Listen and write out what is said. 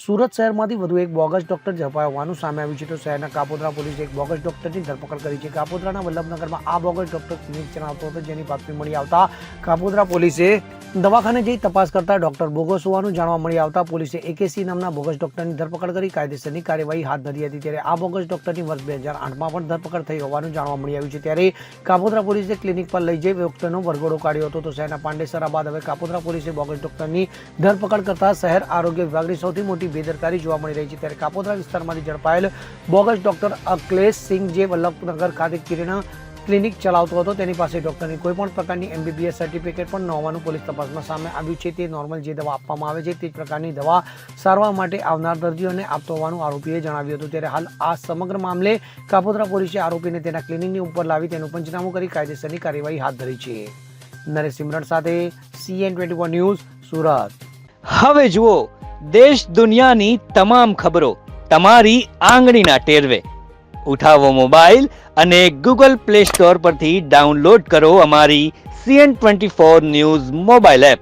સુરત શહેરમાંથી વધુ એક બોગસ ડોક્ટર ઝડપાયો હોવાનું સામે આવ્યું છે. તો શહેરના કાપોદ્રા પોલીસે એક બોગસ ડોક્ટરની ધરપકડ કરી છે. કાપોદ્રાના વલ્લભનગરમાં આ બોગસ ડોક્ટર ક્લિનિક ચલાવતો હતો, જેની બાતમી મળી આવતા કાપોદ્રા પોલીસે દવાખાને જઈ તપાસ કરતા ડોક્ટર બોગસ હોવાનું જાણવા મળી આવતા પોલીસે એકેસી નામના બોગસ ડોક્ટરની ધરપકડ કરી કાયદેસરની કાર્યવાહી હાથ ધરી હતી. ત્યારે આ બોગસ ડોક્ટરની વર્ષ 2008માં પણ ધરપકડ થઈ હોવાનું જાણવા મળી આવ્યું છે. ત્યારે કાપોદ્રા પોલીસે ક્લિનિક પર લઈ જઈ ડોક્ટરનો વરઘોડો કાઢ્યો હતો. તો શહેરના પાંડેસરા બાદ હવે કાપોદ્રા પોલીસે બોગસ ડોક્ટરની ધરપકડ કરતા શહેર આરોગ્ય વિભાગની સૌથી મોટી બેદરકારી જોવા મળી રહી છે. ત્યારે કાપોદ્રા વિસ્તારમાંથી ઝડપાયેલ બોગસ ડોક્ટર અખિલેશ સિંહ, જે વલ્લભનગર ખાતે ક્લિનિક ચલાવતો હતો, તેની પાસે ડોક્ટરની કોઈ પણ પ્રકારની MBBS સર્ટિફિકેટ પણ ન હોવાનું પોલીસ તપાસમાં સામે આવ્યું છે. તે નોર્મલ જે દવા આપવામાં આવે છે તે જ પ્રકારની દવા સારવાર માટે આવનાર દર્દીઓને આપતો હોવાનું આરોપીએ જણાવ્યું હતું. ત્યારે હાલ આ સમગ્ર મામલે કાપોદ્રા પોલીસે આરોપીને તેના ક્લિનિકની ઉપર લાવી તેનું પંચનામું કરી કાયદેસરની કાર્યવાહી હાથ ધરી છે. નરેશ સિમરન સાથે CN24 ન્યૂઝ, સુરત. હવે જુઓ દેશ દુનિયાની તમામ ખબરો તમારી આંગળીના ટેરવે. ઉઠાવો મોબાઈલ અને Google Play Store પરથી ડાઉનલોડ કરો અમારી CN24 ન્યૂઝ મોબાઈલ એપ.